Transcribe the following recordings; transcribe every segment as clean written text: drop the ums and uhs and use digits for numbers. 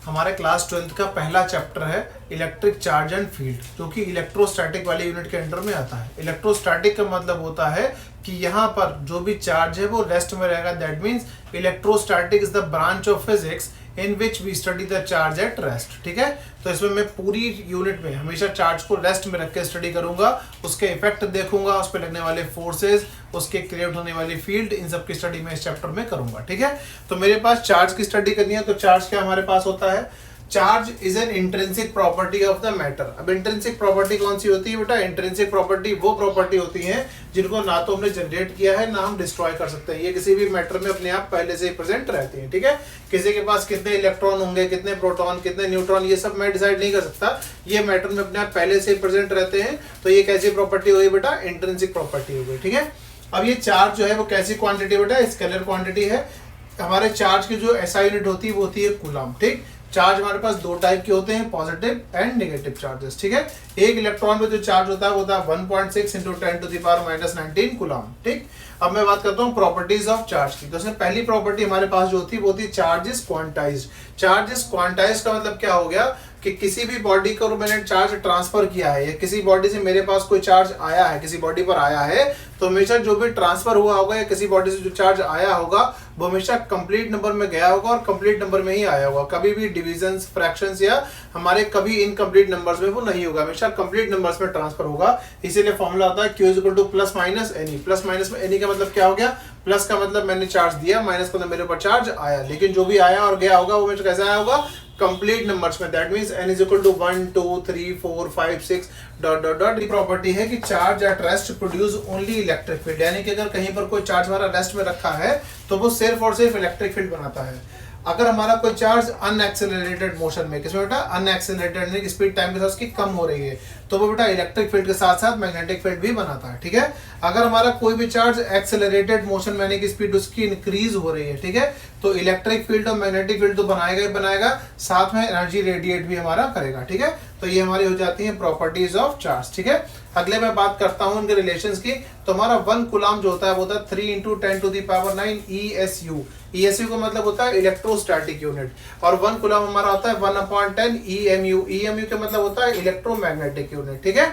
हमारे class 12th का पहला चैप्टर है इलेक्ट्रिक चार्ज एंड फील्ड, जो कि इलेक्ट्रोस्टैटिक वाले यूनिट के अंडर में आता है। इलेक्ट्रोस्टैटिक का मतलब होता है कि यहाँ पर जो भी चार्ज है वो रेस्ट में रहेगा। That means electrostatic is the branch of physics in which we study the charge at rest. ठीक है, तो इसमें मैं पूरी यूनिट में हमेशा चार्ज को रेस्ट में रख के स्टडी करूंगा, उसके इफेक्ट देखूंगा, उस पर लगने वाले फोर्सेज, उसके क्रिएट होने वाली फील्ड, इन सब की स्टडी मैं इस चैप्टर में करूंगा। ठीक है, तो मेरे पास चार्ज की स्टडी करनी है। तो चार्ज क्या हमारे पास होता है? Charge is an intrinsic property of the matter. अब इंट्रिंसिक प्रॉपर्टी कौन सी होती है बेटा? इंट्रिंसिक प्रॉपर्टी वो प्रॉपर्टी होती है जिनको ना तो हमने जनरेट किया है ना हम डिस्ट्रॉय कर सकते हैं। ये किसी भी मैटर में अपने आप पहले से ही प्रेजेंट रहती है। ठीक है, किसी के पास कितने इलेक्ट्रॉन होंगे, कितने प्रोटॉन, कितने न्यूट्रॉन, ये सब मैं डिसाइड नहीं कर सकता। ये मैटर में अपने आप पहले से ही प्रेजेंट रहते हैं। तो ये कैसी प्रॉपर्टी हुई बेटा? इंट्रिंसिक प्रॉपर्टी हो गई। ठीक है, अब ये चार्ज जो है वो कैसी क्वांटिटी बेटा? स्केलर क्वांटिटी है। हमारे चार्ज की जो SI यूनिट होती है वो होती है कूलम। ठीक, चार्ज हमारे पास दो टाइप के होते हैं, पॉजिटिव एंड नेगेटिव चार्जेस। ठीक है, एक इलेक्ट्रॉन पे जो चार्ज होता है वो होता है 1.6 × 10⁻⁻19 कूलम। ठीक, अब मैं बात करता हूँ प्रॉपर्टीज ऑफ चार्ज की। तो उसमें पहली प्रॉपर्टी हमारे पास जो होती है वो होती है charge is quantized. Charge is quantized का मतलब क्या हो गया कि किसी भी बॉडी को मैंने चार्ज ट्रांसफर किया है या किसी बॉडी से मेरे पास कोई चार्ज आया है, किसी बॉडी पर आया है, तो हमेशा जो भी ट्रांसफर हुआ होगा या किसी बॉडी से जो चार्ज आया होगा वो हमेशा कंप्लीट नंबर में गया होगा और कंप्लीट नंबर में ही आया होगा। कभी भी डिविजन्स, फ्रैक्शंस या हमारे कभी इनकम्प्लीट नंबर्स में वो नहीं होगा, हमेशा कंप्लीट नंबर्स में ट्रांसफर होगा। इसीलिए फॉर्मूला आता है Q = plus minus any. Plus minus में एनी का मतलब क्या हो गया? प्लस का मतलब मैंने चार्ज दिया, माइनस का मतलब मेरे ऊपर चार्ज आया, लेकिन जो भी आया और गया होगा वो मुझे कैसे आया होगा? कंप्लीट नंबर्स में। दैट मींस n = 1 2 3 4 5 6 ... ये प्रॉपर्टी है कि charge at rest produce only electric field, यानी कि अगर कहीं पर कोई चार्ज हमारा रेस्ट में रखा है तो वो सिर्फ और सिर्फ इलेक्ट्रिक फील्ड बनाता है। अगर हमारा कोई चार्ज अनएक्सेलरेटेड मोशन में, किसमें बेटा? अनएक्सेलरेटेड, यानी कि स्पीड टाइम के साथ उसकी कम हो रही है, तो वो बेटा इलेक्ट्रिक फील्ड के साथ साथ मैग्नेटिक फील्ड भी बनाता है। ठीक है, अगर हमारा कोई भी चार्ज एक्सेलरेटेड मोशन में, यानी कि स्पीड उसकी इंक्रीज हो रही है, ठीक है, तो इलेक्ट्रिक फील्ड और मैग्नेटिक फील्ड तो बनाएगा ही बनाएगा, साथ में एनर्जी रेडिएट भी हमारा करेगा। ठीक है, तो ये हमारी हो जाती है प्रॉपर्टीज ऑफ चार्ज। ठीक है, अगले मैं बात करता हूं उनके रिलेशंस की। तो हमारा 1 कूलम जो होता है वो होता है 3 × 10⁻⁹ ESU। ESU का मतलब होता है इलेक्ट्रोस्टैटिक यूनिट, और 1 कूलम हमारा होता है 1/10 EMU। EMU का मतलब होता है इलेक्ट्रोमैग्नेटिक यूनिट। ठीक है,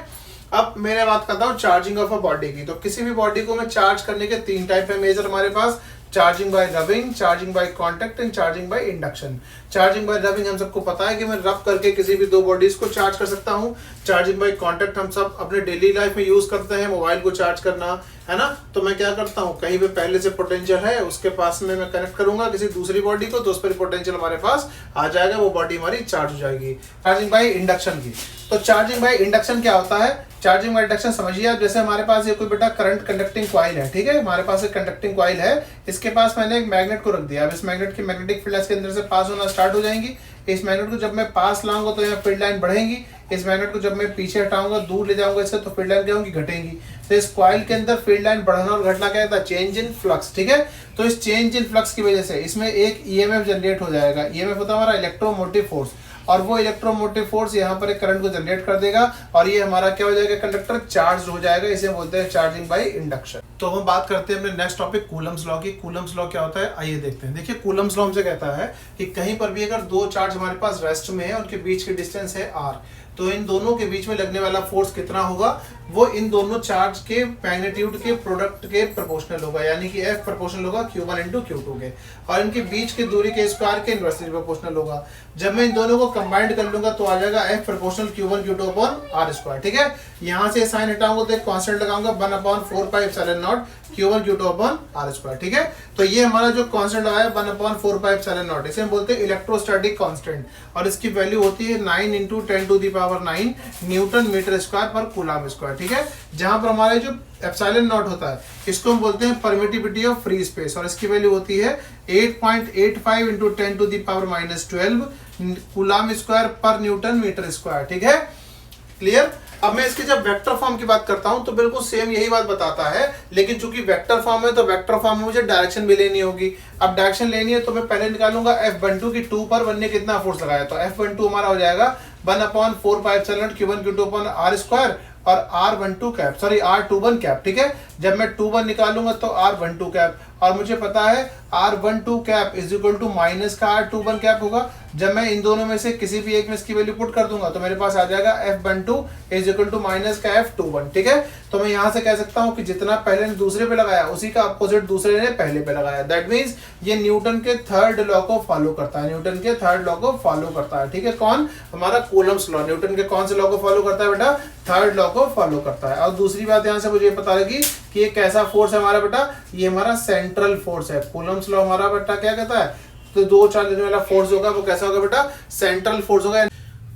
अब मैं बात करता हूँ चार्जिंग ऑफ अ बॉडी की। तो किसी भी बॉडी को मैं चार्ज करने के 3 टाइप है मेजर हमारे पास: charging by rubbing, charging by contact and charging by induction. Charging by rubbing हम सबको पता है कि मैं रब करके किसी भी दो बॉडीज को चार्ज कर सकता हूँ। चार्जिंग बाय कांटेक्ट हम सब अपने डेली लाइफ में यूज करते हैं, मोबाइल को चार्ज करना, है ना। तो मैं क्या करता हूँ, कहीं पे पहले से पोटेंशियल है उसके पास में मैं कनेक्ट करूंगा किसी दूसरी बॉडी को, तो उस पर पोटेंशियल हमारे पास आ जाएगा, वो बॉडी हमारी चार्ज हो जाएगी। चार्जिंग बाय इंडक्शन की, तो चार्जिंग बाय इंडक्शन क्या होता है? चार्जिंग बाय इंडक्शन समझिए आप, जैसे हमारे पास ये कोई बेटा करंट कंडक्टिंग कॉइल है, ठीक है, हमारे पास एक कंडक्टिंग कॉइल है, इसके पास मैंने एक मैग्नेट को रख दिया। अब इस मैग्नेट की मैग्नेटिक फील्ड इसके अंदर से पास होना स्टार्ट हो जाएंगी। इस मैग्नेट को जब मैं पास लाऊंगा तो यहाँ फील्ड लाइन बढ़ेंगी, इस मैग्नेट को जब मैं पीछे हटाऊंगा, दूर ले जाऊंगा इससे, तो फील्ड लाइन क्या होगी? घटेंगी। तो इस कॉइल के अंदर फील्ड लाइन बढ़ना और घटना क्या है? Change in flux. ठीक है, तो इस चेंज इन फ्लक्स की वजह से इसमें एक EMF जनरेट हो जाएगा। EMF होता है हमारा इलेक्ट्रोमोटिव फोर्स, और वो इलेक्ट्रोमोटिव फोर्स यहाँ पर एक करंट को जनरेट कर देगा, और ये हमारा क्या हो जाएगा? कंडक्टर चार्ज हो जाएगा। इसे बोलते हैं चार्जिंग बाय इंडक्शन। तो हम बात करते हैं अपने नेक्स्ट टॉपिक कूलम्स लॉ की। कूलम्स लॉ क्या होता है, आइए देखते हैं। देखिए, कूलम्स लॉ हमसे कहता है कि कहीं पर भी अगर दो चार्ज हमारे पास रेस्ट में है, उनके बीच की डिस्टेंस है r, तो इन दोनों के बीच में लगने वाला फोर्स कितना होगा? वो इन दोनों चार्ज के मैग्नीट्यूड के प्रोडक्ट के प्रोपोर्शनल होगा, यानी कि F प्रोपोर्शनल होगा Q1 × Q2 के, और इनके बीच की दूरी के स्क्वायर के इनवर्सली प्रोपोर्शनल होगा। जब मैं इन दोनों को कंबाइंड कर लूंगा तो आ जाएगा F प्रोपोर्शनल Q1 Q2/r²। ठीक है, यहाँ से साइन हटाऊंगा तो एक कांस्टेंट लगाऊंगा 1/4πε0 Q1 Q2/r²। ठीक है, तो ये हमारा जो कांस्टेंट आया 1/4πε0, इसे हम बोलते हैं इलेक्ट्रोस्टैटिक कांस्टेंट, और इसकी वैल्यू होती है 9 × 10⁻⁹ न्यूटन मीटर स्क्वायर पर कूलम स्क्वायर। ठीक है, जहां पर हमारे जो ε0 होता है इसको हम बोलते हैं परमिटिविटी ऑफ फ्री स्पेस, और इसकी वैल्यू होती है 8.85 × 10⁻12 कूलम स्क्वायर पर न्यूटन मीटर स्क्वायर। ठीक है, क्लियर। अब मैं इसकी जब वेक्टर फॉर्म की बात करता हूं तो बिल्कुल सेम यही बात बताता है, लेकिन चूंकि वेक्टर फॉर्म है तो वेक्टर फॉर्म में मुझे डायरेक्शन भी लेनी होगी। अब डायरेक्शन लेनी है तो मैं पहले निकालूंगा F12 की 2 पर 1 ने कितना फोर्स लगाया, तो F12 हमारा हो जाएगा 1/4πε0 Q1 Q2/r², और R12 cap, sorry R21 cap. ठीक है, जब मैं 21 निकालूंगा तो R12 कैप, और मुझे पता है R12 cap is equal to minus का R21 कैप होगा। जब मैं इन दोनों में से किसी भी एक में इसकी वैल्यू पुट कर दूंगा तो मेरे पास आ जाएगा F12 is equal to minus का F21। ठीक है, तो मैं यहां से कह सकता हूं कि जितना पहले ने दूसरे पे लगाया उसी का अपोजिट दूसरे ने पहले पे लगाया। दैट मींस ये न्यूटन के थर्ड लॉ को फॉलो करता है, न्यूटन के थर्ड लॉ को फॉलो करता है। ठीक है, कौन? हमारा कूलम्स लॉ न्यूटन के कौन से लॉ को फॉलो करता है बेटा? थर्ड लॉ को फॉलो करता है। और दूसरी बात यहां से मुझे पता लगी कि ये कैसा फोर्स है हमारा बेटा? ये हमारा सेंट्रल फोर्स है। कूलम्स लॉ हमारा बेटा क्या कहता है? तो दो चार्ज देने वाला फोर्स होगा वो कैसा होगा बेटा? सेंट्रल फोर्स होगा।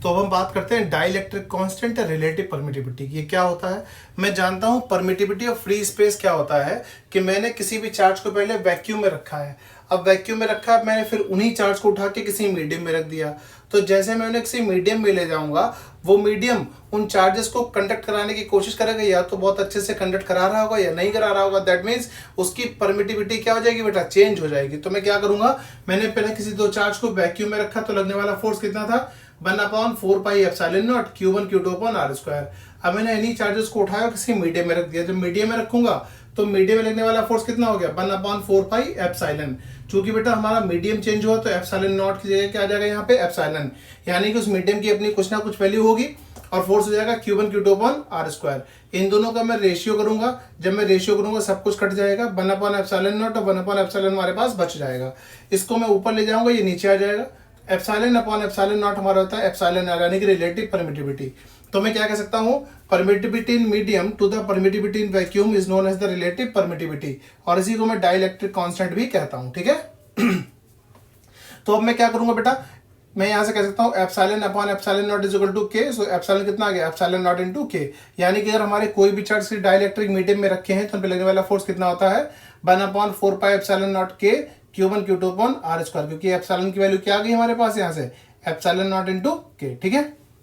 तो अब हम बात करते हैं डाइलेक्ट्रिक कांस्टेंट या रिलेटिव परमिटिविटी की। ये क्या होता है? मैं जानता हूं परमिटिविटी ऑफ फ्री स्पेस क्या होता है कि मैंने किसी भी चार्ज को पहले वैक्यूम में रखा है। अब वैक्यूम में रखा है मैंने, फिर उन्हीं चार्ज को उठा के किसी मीडियम में रख दिया। तो जैसे मैं उन्हें किसी मीडियम में ले जाऊंगा वो मीडियम उन चार्जेस को कंडक्ट कराने की कोशिश करेगा, या तो बहुत अच्छे से कंडक्ट करा रहा होगा या नहीं करा रहा होगा। दैट मीन्स उसकी परमिटिविटी क्या हो जाएगी बेटा? चेंज हो जाएगी। तो मैं क्या करूंगा, मैंने पहले किसी दो चार्ज को वैक्यूम में रखा तो लगने वाला फोर्स कितना था? 1/4 pi epsilon not Q1 Q2 upon R square. अब मैंने इन्हीं चार्जेस को उठाया किसी मीडियम में रख दिया। जब मीडियम में रखूंगा तो मीडियम में लगने वाला फोर्स कितना हो गया? 1/4 पाई एप्सिलॉन। चूंकि बेटा हमारा मीडियम चेंज हुआ तो एप्सिलॉन नॉट की जगह क्या आ जाएगा यहाँ पे? एप्सिलॉन। यानी कि उस मीडियम की अपनी कुछ ना कुछ वैल्यू होगी और फोर्स हो जाएगा Q1 Q2 upon R square. इन दोनों का मैं रेशियो करूंगा। जब मैं रेशियो करूंगा सब कुछ कट जाएगा। 1/एप्सिलॉन नॉट और 1/एप्सिलॉन हमारे पास बच जाएगा। इसको मैं ऊपर ले जाऊंगा, ये नीचे आ जाएगा। एप्सिलॉन अपॉन एप्सिलॉन नॉट हमारा होता है एप्सिलॉन आर, यानी कि रिलेटिव परमिटिविटी। तो मैं क्या कह सकता हूं? Permittivity in medium to the permittivity in vacuum is known as the relative permittivity, और इसी को मैं डाइलेक्ट्रिक कांस्टेंट भी कहता हूं। ठीक है तो अब मैं क्या करूंगा बेटा? मैं यहां से कह सकता हूं epsilon upon epsilon not is equal to K. So epsilon कितना आ गया? एप्सिलॉन नॉट इनटू के। यानी कि अगर हमारे कोई भी चार्ज डाइलेक्ट्रिक मीडियम में रखे हैं तो उन पे लगने वाला फोर्स कितना होता है? 1/4 पाई एप्सिलॉन नॉट के Q1 Q2 upon R square, क्योंकि एप्सिलॉन की वैल्यू क्या आ गई हमारे पास यहाँ से? एप्सिलॉन नॉट इनटू के। ठीक है,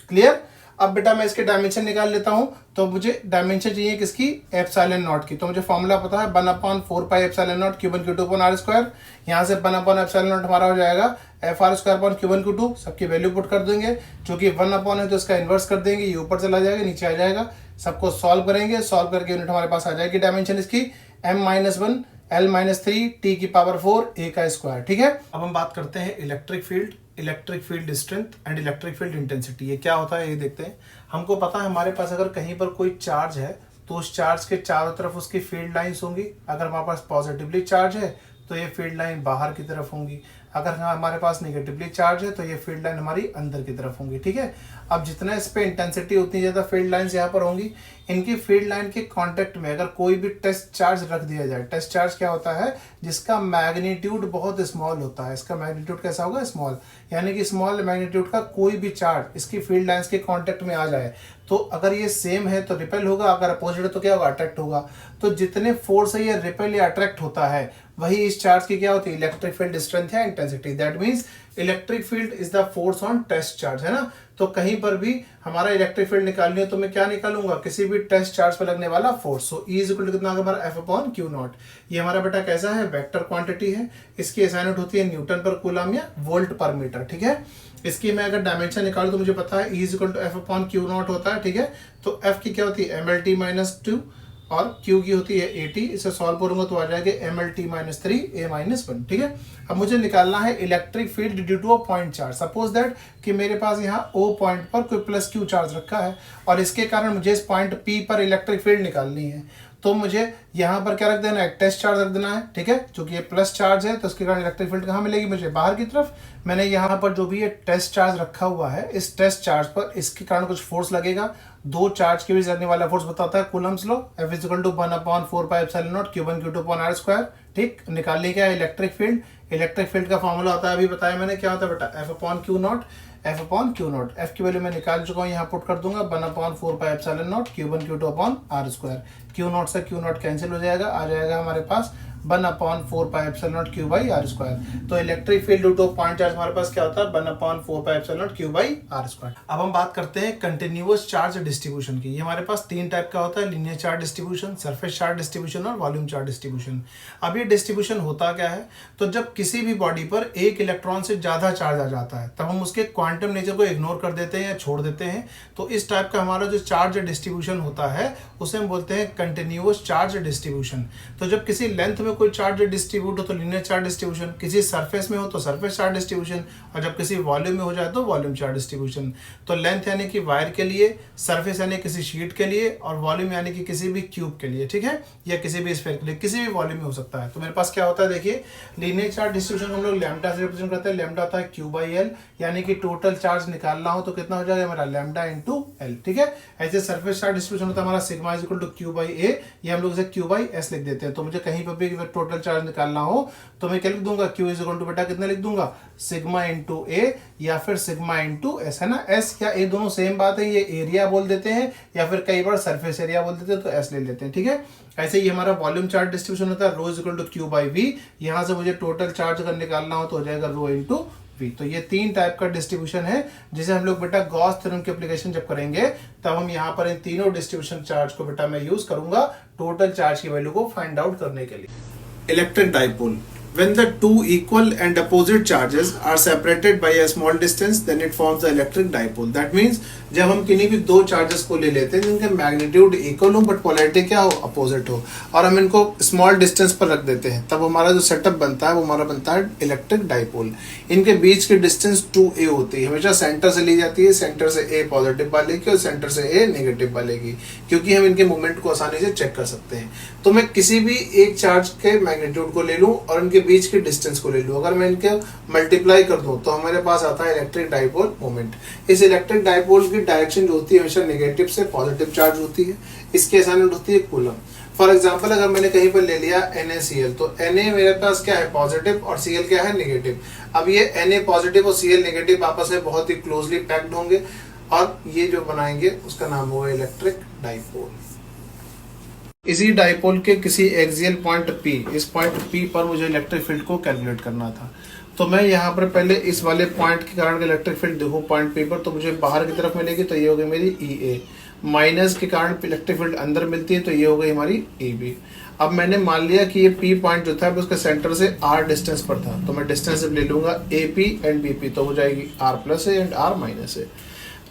क्लियर? अब बेटा मैं इसके डायमेंशन निकाल लेता हूं। तो मुझे डायमेंशन चाहिए किसकी? एप्सिलॉन नॉट की। तो मुझे फॉर्मूला पता है 1/4 pi epsilon not Q1 Q2 upon R square. यहाँ से 1/एप्सिलॉन नॉट हमारा हो जाएगा FR square upon Q1 Q2। सबकी वैल्यू पुट कर देंगे। चूंकि 1 है तो इसका इन्वर्स कर देंगे, ये ऊपर चला जाएगा नीचे आ जाएगा। सबको सॉल्व करेंगे, सॉल्व करके यूनिट हमारे पास आ जाएगी डायमेंशन इसकी M-1 L-3 T की पावर 4 A का स्क्वायर। ठीक है, अब हम बात करते हैं electric field, electric field strength and electric field intensity. ये क्या होता है ये देखते हैं। हमको पता है हमारे पास अगर कहीं पर कोई चार्ज है तो उस चार्ज के चारों तरफ उसकी फील्ड लाइंस होंगी। अगर हमारे पास पॉजिटिवली चार्ज है तो ये फील्ड लाइन बाहर की तरफ होंगी। अगर हमारे पास नेगेटिवली चार्ज है तो ये फील्ड लाइन हमारी अंदर की तरफ होंगी। ठीक है, अब जितना इस पे इंटेंसिटी उतनी ज़्यादा फील्ड लाइंस यहाँ पर होंगी। इनकी फील्ड लाइन के कांटेक्ट में अगर कोई भी टेस्ट चार्ज रख दिया जाए, टेस्ट चार्ज क्या होता है? जिसका मैग्नीट्यूड बहुत स्मॉल होता है। इसका मैग्नीट्यूड कैसा होगा? स्मॉल। यानी कि स्मॉल मैग्नीट्यूड का कोई भी चार्ज इसकी फील्ड लाइंस के कांटेक्ट में आ जाए तो अगर ये सेम है तो रिपेल होगा, अगर अपोजिट है तो क्या होगा? अट्रैक्ट होगा। तो जितने फोर्स से ये रिपेल या अट्रैक्ट होता है वही इस चार्ज की क्या होती है? इलेक्ट्रिक फील्ड स्ट्रेंथ या intensity. That means electric field is the force on test charge, है ना। तो कहीं पर भी हमारा इलेक्ट्रिक फील्ड निकालनी है तो मैं क्या निकालूंगा? किसी भी टेस्ट चार्ज पर लगने वाला force. So E is equal to कितना हमारा? F upon Q not. ये हमारा बेटा कैसा है? वेक्टर क्वांटिटी है। इसकी असाइनमेंट होती है न्यूटन पर कूलम या वोल्ट पर मीटर। ठीक है, इसकी मैं अगर डायमेंशन निकालूं तो मुझे पता है E is equal to F upon Q not होता है। ठीक है, तो F की क्या होती है? MLT-2 और Q की होती है AT। इसे सॉल्व करूंगा तो आ जाएगा MLT-3 A-1। ठीक है, अब मुझे निकालना है electric field due to a point charge. Suppose that कि मेरे पास यहाँ O पॉइंट पर कोई प्लस Q चार्ज रखा है और इसके कारण मुझे इस पॉइंट P पर इलेक्ट्रिक फील्ड निकालनी है। तो मुझे यहाँ पर क्या रख देना है? टेस्ट चार्ज रख देना है। ठीक है, क्योंकि ये प्लस चार्ज है तो उसके कारण इलेक्ट्रिक फील्ड कहाँ मिलेगी मुझे? बाहर की तरफ। मैंने यहाँ पर जो भी ये टेस्ट चार्ज रखा हुआ है, इस टेस्ट चार्ज पर इसके कारण कुछ फोर्स लगेगा। दो चार्ज के बीच लगने वाला फोर्स बताता है Coulomb's law. F is equal to 1/4 pi epsilon not Q1 Q2 upon R square. ठीक, निकालने क्या है? Electric field. इलेक्ट्रिक फील्ड का फॉर्मूला होता है, अभी बताया मैंने क्या होता है बेटा? F upon Q naught. F upon Q naught, F की वैल्यू मैं निकाल चुका हूँ, यहाँ पुट कर दूंगा 1/4 pi epsilon not Q1 Q2 upon R square. Q naught से Q नॉट कैंसिल हो जाएगा, आ जाएगा हमारे पास 1/4 pi epsilon naught Q by R square. तो electric field due to point charge हमारे पास क्या होता है? 1/4 pi epsilon naught Q by R square. अब हम बात करते हैं कंटिन्यूअस चार्ज डिस्ट्रीब्यूशन की। ये हमारे पास तीन टाइप का होता है, linear charge distribution, surface charge distribution और वॉल्यूम चार्ज डिस्ट्रीब्यूशन। अब ये डिस्ट्रीब्यूशन होता क्या है? तो जब किसी भी बॉडी पर एक इलेक्ट्रॉन से ज्यादा चार्ज आ जाता है तब हम उसके क्वांटम नेचर को इग्नोर कर देते हैं या छोड़ देते हैं। तो इस टाइप का हमारा जो चार्ज डिस्ट्रीब्यूशन होता है उसे हम बोलते हैं कंटिन्यूअस चार्ज डिस्ट्रीब्यूशन। तो जब किसी लेंथ में में कोई चार्ज डिस्ट्रीब्यूट हो तो लीनियर चार्ज डिस्ट्रीब्यूशन, किसी सरफेस में हो तो सरफेस चार्ज डिस्ट्रीब्यूशन, और जब किसी वॉल्यूम में हो जाए तो वॉल्यूम चार्ज डिस्ट्रीब्यूशन। तो लेंथ यानी कि वायर के लिए, सरफेस यानी किसी शीट के लिए, और वॉल्यूम यानी कि किसी भी क्यूब के लिए, ठीक है, या किसी भी स्फीयर के लिए, किसी भी वॉल्यूम में हो सकता है। तो मेरे पास क्या होता है, देखिए लीनियर चार्ज डिस्ट्रीब्यूशन को हम लोग लैम्डा से रिप्रेजेंट करते हैं। लैम्डा होता है क्यू बाई एल, यानी कि टोटल चार्ज निकालना हो तो कितना हो जाएगा हमारा लैम्डा इंटू एल, ठीक है। ऐसे सरफेस चार्ज डिस्ट्रीब्यूशन होता है हमारा sigma is equal to Q by A, ये हम लोग इसे क्यू बाई एस लिख देते हैं। तो मुझे कहीं पर भी टोटल चार्ज निकालना हो तो मैं क्या लिख दूंगा, क्यू इज इक्वल टू बेटा कितना लिख दूंगा, सिग्मा इंटू ए या फिर सिग्मा इंटू एस, है ना। एस या ए दोनों सेम बात है, ये एरिया बोल देते हैं या फिर कई बार सरफेस एरिया बोल देते हैं, तो एस ले लेते हैं, ठीक है। ऐसे ही हमारा वॉल्यूम चार्ज डिस्ट्रीब्यूशन होता है, rho is equal to Q by V. यहां से मुझे टोटल चार्ज अगर निकालना हो तो हो जाएगा रो इंटू वी। तो ये तीन टाइप का डिस्ट्रीब्यूशन है जिसे हम लोग बेटा गॉस थ्योरम की एप्लीकेशन जब करेंगे तब हम यहाँ पर इन तीनों डिस्ट्रीब्यूशन चार्ज को बेटा मैं यूज करूंगा टोटल चार्ज की वैल्यू को फाइंड आउट करने के लिए। Electric dipole, when the two equal and opposite charges are separated by a small distance, then it forms the electric dipole. That means जब हम किन्हीं भी दो चार्जेस को ले लेते हैं जिनके मैग्नीट्यूड इक्वल हो बट पोलैरिटी क्या हो, अपोजिट हो, और हम इनको स्मॉल डिस्टेंस पर रख देते हैं, तब हमारा जो सेटअप बनता है वो हमारा बनता है इलेक्ट्रिक डाइपोल। इनके बीच की डिस्टेंस 2a होती है, हमेशा सेंटर से ली जाती है, सेंटर से a पॉजिटिव वाले की और सेंटर से a नेगेटिव वाले की, क्योंकि हम इनके मूवमेंट को आसानी से चेक कर सकते हैं। तो मैं किसी भी एक चार्ज के मैग्नीट्यूड को ले लूं और इनके बीच की डिस्टेंस को ले लूं, अगर मैं इनके मल्टीप्लाई कर दूं तो हमारे पास आता है इलेक्ट्रिक डाइपोल मोमेंट। इस इलेक्ट्रिक डाइपोल की डायरेक्शन जो होती है हमेशा नेगेटिव से पॉजिटिव चार्ज होती है, इसकी असाइनमेंट होती है कूलम। फॉर एग्जांपल अगर मैंने कहीं पर ले लिया NaCl, तो Na मेरे पास क्या है, पॉजिटिव, और Cl क्या है, नेगेटिव। अब ये Na पॉजिटिव और Cl नेगेटिव आपस में बहुत ही क्लोजली पैक्ड होंगे और ये जो बनाएंगे उसका नाम होगा इलेक्ट्रिक डाइपोल। इसी डाइपोल के किसी एक्सियल पॉइंट P, इस पॉइंट P पर मुझे इलेक्ट्रिक फील्ड को कैलकुलेट करना था। तो मैं यहाँ पर पहले इस वाले पॉइंट के कारण इलेक्ट्रिक फील्ड देखूँ पॉइंट P पर, तो मुझे बाहर की तरफ मिलेगी, तो ये हो गई मेरी EA। माइनस के कारण इलेक्ट्रिक फील्ड अंदर मिलती है, तो ये हो गई हमारी EB। अब मैंने मान लिया कि ये P पॉइंट जो था उसके सेंटर से R डिस्टेंस पर था, तो मैं डिस्टेंस ले लूंगा AP एंड BP, तो हो जाएगी R plus A and R minus A.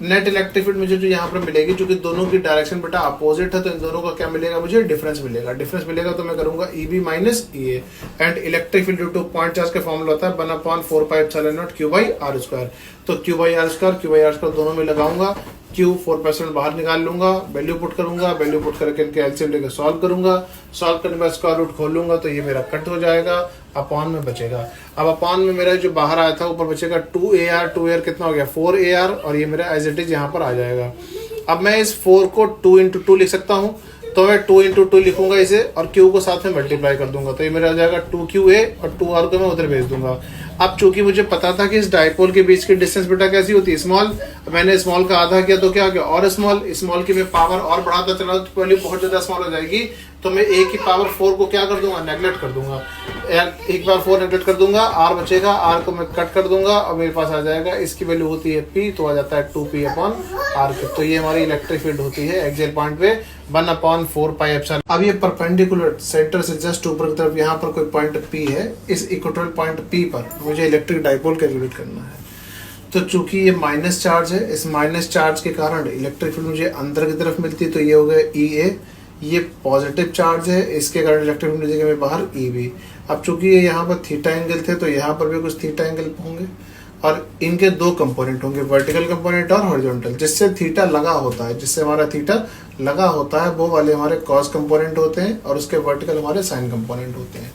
Net electric field मुझे जो यहाँ पर मिलेगी, क्योंकि दोनों की डायरेक्शन बेटा अपोजिट है, तो इन दोनों का क्या मिलेगा, मुझे डिफरेंस मिलेगा। डिफरेंस मिलेगा तो मैं करूंगा EB minus EA, and electric field due to point charge का फॉर्मूला होता है 1/4πε0 Q बाई R स्क्वायर। तो Q बाई R स्क्वायर दोनों में लगाऊंगा, Q 4% बाहर निकाल लूंगा, वैल्यू पुट करूंगा, वैल्यू पुट करके इनके एलसीएम लेकर सॉल्व करूंगा, सॉल्व करने के बाद स्क्वायर रूट खोल लूंगा, तो ये मेरा कट हो जाएगा, अपॉन में बचेगा। अब अपॉन में मेरा जो बाहर आया था ऊपर बचेगा 2AR कितना हो गया 4AR, और ये मेरा एज इट इज यहाँ पर आ जाएगा। अब मैं इस 4 को 2 × 2 लिख सकता हूँ, तो मैं 2 × 2 लिखूंगा इसे और Q को साथ में मल्टीप्लाई कर दूंगा, तो ये मेरा आ जाएगा 2QA और 2R को मैं उधर भेज दूंगा। अब चूंकि मुझे पता था कि इस डाइपोल के बीच की डिस्टेंस बेटा कैसी होती है, स्मॉल, मैंने स्मॉल का आधा किया तो क्या हो गया और स्मॉल की मैं पावर और बढ़ाता चला तो वैल्यू बहुत ज्यादा स्मॉल हो जाएगी, तो मैं a की पावर 4 को क्या कर दूंगा, नेगलेक्ट कर दूंगा। एक बार 4 नेगलेक्ट कर दूंगा, r बचेगा, r को मैं कट कर दूंगा और मेरे पास आ जाएगा, इसकी वैल्यू होती है p, तो आ जाता है 2p/r। तो ये हमारी इलेक्ट्रिक फील्ड होती है एक्सियल पॉइंट पे 1/4πε। अब ये परपेंडिकुलर सेंटर से जस्ट ऊपर की तरफ यहाँ पर कोई पॉइंट p है, इस इक्वेटोरियल पॉइंट p पर मुझे इलेक्ट्रिक डाइपोल कैलकुलेट करना है। तो चूंकि ये माइनस चार्ज है, इस माइनस चार्ज के कारण इलेक्ट्रिक फील्ड मुझे अंदर की तरफ मिलती है, तो ये हो गया EA। ये पॉजिटिव चार्ज है, इसके कारण इलेक्ट्रिक फील्ड मिलेगी बाहर EB। अब चूंकि ये यहाँ पर थीटा एंगल थे, तो यहाँ पर भी कुछ थीटा एंगल होंगे, और इनके दो कंपोनेंट होंगे, वर्टिकल कंपोनेंट और हॉरिजॉन्टल। जिससे थीटा लगा होता है, जिससे हमारा थीटा लगा होता है वो वाले हमारे कॉस कंपोनेंट होते हैं, और उसके वर्टिकल हमारे साइन कंपोनेंट होते हैं।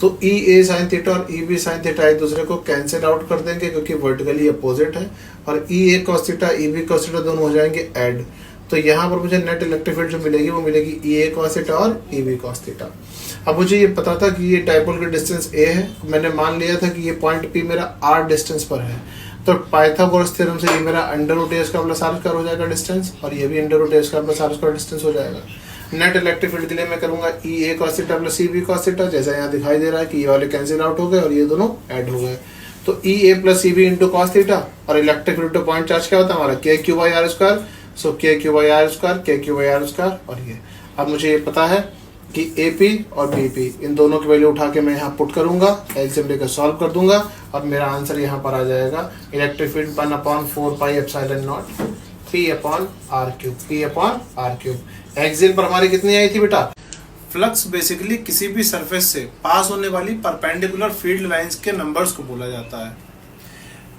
तो EA साइन थीटा और EB साइन थीटा एक दूसरे को कैंसिल आउट कर देंगे, क्योंकि वर्टिकली अपोजिट है, और EA cos theta EB cos theta दोनों हो जाएंगे ऐड। तो यहाँ पर मुझे नेट इलेक्ट्रिक फील्ड जो मिलेगी वो मिलेगी EA कॉस थीटा और EB कॉस थीटा। अब मुझे ये पता था कि ये डाइपोल का डिस्टेंस A है, मैंने मान लिया था कि ये पॉइंट P मेरा R डिस्टेंस पर है, तो पाइथागोरस थ्योरम से ये मेरा √A² प्लस R स्क्वायर हो जाएगा डिस्टेंस, और ये भी √A² plus R square distance हो जाएगा। नेट इलेक्ट्रिक फील्ड के लिए मैं करूंगा EA cos theta plus EB cos theta, जैसा यहाँ दिखाई दे रहा है कि ये वाले कैंसिल आउट हो गए और ये दोनों ऐड हो गए। तो EA plus EB into cos theta, और electric field to point charge क्या होता है हमारा KQ/R², सो KQ/R², KQ/R², और ये अब मुझे ये पता है कि AP और BP इन दोनों की वैल्यू उठा के मैं यहाँ पुट करूंगा, एलसीएम लेकर सॉल्व कर दूंगा, और मेरा आंसर यहाँ पर आ जाएगा electric field 1/4πε0 P/r³। P/r³। Axial पर हमारी कितनी आई थी बेटा फ्लक्स बेसिकली किसी भी सरफेस से पास होने वाली परपेंडिकुलर फील्ड लाइंस के नंबर्स को बोला जाता है।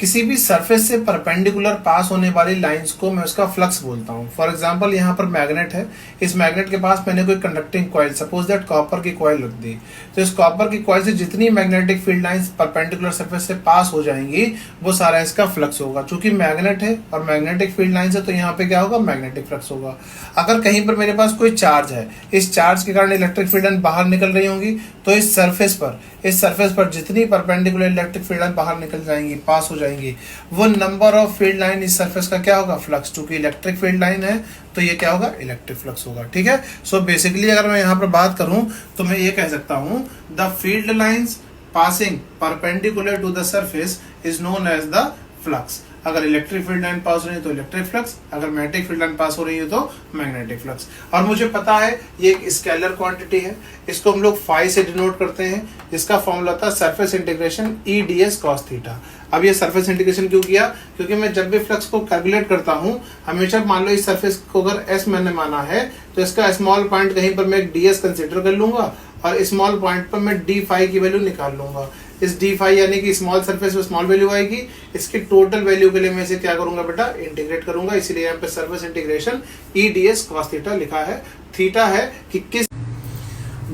किसी भी सरफेस से परपेंडिकुलर पास होने वाली लाइंस को मैं उसका फ्लक्स बोलता हूँ। फॉर एग्जांपल यहाँ पर मैग्नेट है, इस मैग्नेट के पास मैंने कोई conducting coil, suppose that copper की कॉइल रख दी, तो इस कॉपर की कॉइल से जितनी magnetic field lines perpendicular surface से पास हो जाएंगी वो सारा इसका फ्लक्स होगा। चूंकि मैग्नेट है और मैग्नेटिक फील्ड लाइंस है तो यहाँ पे क्या होगा, मैग्नेटिक फ्लक्स होगा। अगर कहीं पर मेरे पास कोई चार्ज है, इस चार्ज के कारण इलेक्ट्रिक फील्ड लाइन बाहर निकल रही होंगी, तो इस सरफेस पर जितनी परपेंडिकुलर इलेक्ट्रिक फील्ड लाइन बाहर निकल जाएंगी, पास हो जाएंगी, वो नंबर ऑफ फील्ड लाइन इस सरफेस का क्या होगा, फ्लक्स। चूंकि इलेक्ट्रिक फील्ड लाइन है तो ये क्या होगा, इलेक्ट्रिक फ्लक्स होगा। ठीक है। सो बेसिकली अगर मैं यहाँ पर बात करूं तो मैं ये कह सकता हूं, the field lines passing perpendicular to the surface is known as the flux. अगर इलेक्ट्रिक फील्ड लाइन पास हो रही है तो इलेक्ट्रिक फ्लक्स, अगर मैग्नेटिक फील्ड लाइन पास हो रही है तो मैग्नेटिक फ्लक्स। और मुझे पता है ये एक स्केलर क्वांटिटी है, इसको हम लोग फाई से डिनोट करते हैं, जिसका फॉर्मूला था surface integration E D S cos theta. अब ये सरफेस इंटीग्रेशन क्यों किया, क्योंकि मैं जब भी फ्लक्स को कैलकुलेट करता हूँ, हमेशा मान लो इस सरफेस को अगर एस मैंने माना है तो इसका स्मॉल पॉइंट कहीं पर मैं डी एस कंसिडर कर लूंगा और स्मॉल पॉइंट पर मैं डी फाई की वैल्यू निकाल लूंगा। इस डी फाई यानी कि स्मॉल सरफेस में स्मॉल वैल्यू आएगी, इसकी टोटल वैल्यू के लिए मैं इसे क्या करूंगा बेटा, इंटीग्रेट करूंगा। इसीलिए यहाँ पे surface integration E D S cos theta लिखा है। थीटा है कि किस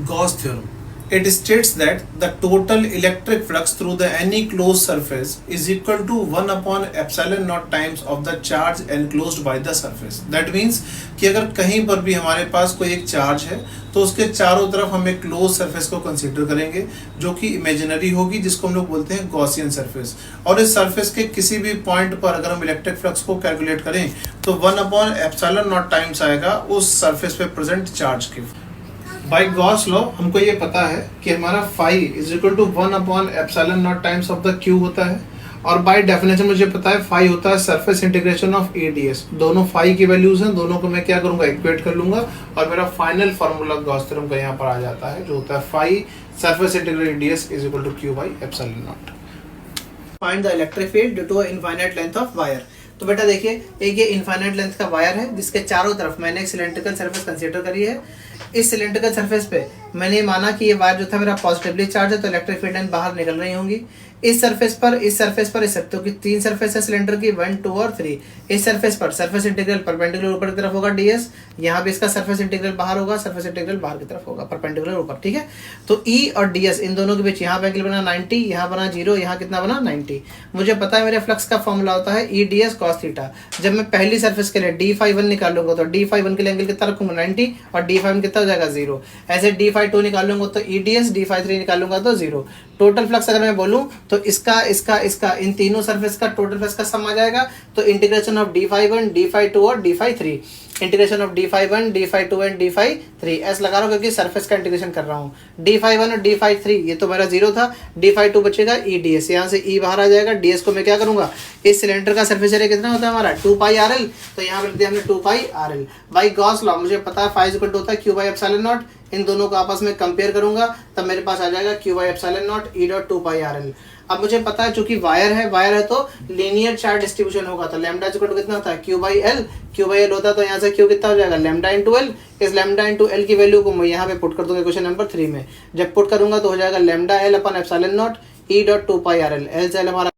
Gauss theorem. It states that the total electric flux through the any closed surface is equal to 1 upon epsilon naught times of the charge enclosed by the surface. That means कि अगर कहीं पर भी हमारे पास कोई एक चार्ज है तो उसके चारों तरफ हम एक क्लोज सरफेस को कंसीडर करेंगे जो कि इमेजिनरी होगी, जिसको हम लोग बोलते हैं गॉसियन सरफेस। और इस सरफेस के किसी भी पॉइंट पर अगर हम इलेक्ट्रिक फ्लक्स को कैलकुलेट करें तो 1 अपॉन एप्सिलॉन नॉट टाइम्स आएगा उस सरफेस पे प्रेजेंट चार्ज के। बाय गॉस लॉ हमको ये पता है कि हमारा phi is equal to 1 upon epsilon not times of the Q होता है, और बाय डेफिनेशन मुझे पता है फाई होता है surface integration of A D S. दोनों फाई की वैल्यूज हैं, दोनों को मैं क्या करूंगा, इक्वेट कर लूंगा और मेरा फाइनल फार्मूला गॉस थ्योरम का यहाँ पर आ जाता है, जो होता है phi surface integral E D S is equal to Q by epsilon not. Find the electric field due to infinite length of wire. तो बेटा देखिए, एक ये इनफाइनाइट लेंथ का वायर है जिसके चारों तरफ मैंने एक सिलेंड्रिकल सरफेस कंसीडर करी है। इस सिलेंड्रिकल सरफेस पे मैंने माना कि ये वायर जो था मेरा पॉजिटिवली चार्ज है, तो इलेक्ट्रिक फील्ड लाइन बाहर निकल रही होंगी। इस सरफेस पर इस सकते हो कि 3 सरफेस है सिलेंडर की, 1, 2 और 3। इस सरफेस पर सरफेस इंटीग्रल परपेंडिकुलर ऊपर की तरफ होगा ds, यहाँ भी इसका सरफेस इंटीग्रल बाहर होगा, सरफेस इंटीग्रल बाहर की तरफ होगा, परपेंडिकुलर ऊपर। ठीक है। तो E और ds इन दोनों के बीच यहाँ पे एंगल बना 90, यहाँ बना 0, यहाँ कितना बना 90। मुझे पता है मेरे फ्लक्स का फॉर्मूला होता है E ds cos थीटा। जब मैं पहली सरफेस के लिए d∅1 निकालूंगा तो d∅1 के लिए एंगल कितना रखूंगा 90 और d∅1 कितना हो जाएगा 0। ऐसे d∅2 निकालूंगा तो E ds, d∅3 निकालूंगा तो 0। टोटल फ्लक्स अगर मैं बोलूं तो इसका इन तीनों सरफेस का टोटल फ्लक्स का सम आ जाएगा। तो इंटीग्रेशन ऑफ d∅1, d∅2 और d∅3, integration of d∅1, d∅2 and d∅3 S लगा रहा हूँ क्योंकि सरफेस का इंटीग्रेशन कर रहा हूँ। d∅1 और d∅3 ये तो मेरा 0 था, d∅2 बचेगा E ds, यहाँ से E बाहर आ जाएगा, ds को मैं क्या करूंगा, इस सिलेंडर का सरफेस एरिया कितना होता है हमारा 2πrl, तो यहाँ पे लिख दिया हमने 2πrl। बाई गॉस लॉ मुझे पता है फाई इक्वल टू होता है q बाई एप्सिलॉन नॉट। इन दोनों को आपस में कंपेयर करूंगा तब मेरे पास आ जाएगा q by epsilon not E dot 2πrl। अब मुझे पता है चूंकि वायर है तो लीनियर चार्ज डिस्ट्रीब्यूशन होगा, तो लैम्डा इक्वल टू कितना होता है q बाई एल होता है, तो यहाँ से q कितना हो जाएगा लैम्डा इंटू एल। इस लैम्डा इंटू एल की वैल्यू को मैं यहाँ पे पुट कर दूंगा क्वेश्चन नंबर 3 में। जब पुट करूंगा तो हो जाएगा lambda L upon epsilon not E dot 2πrl। L से एल हमारा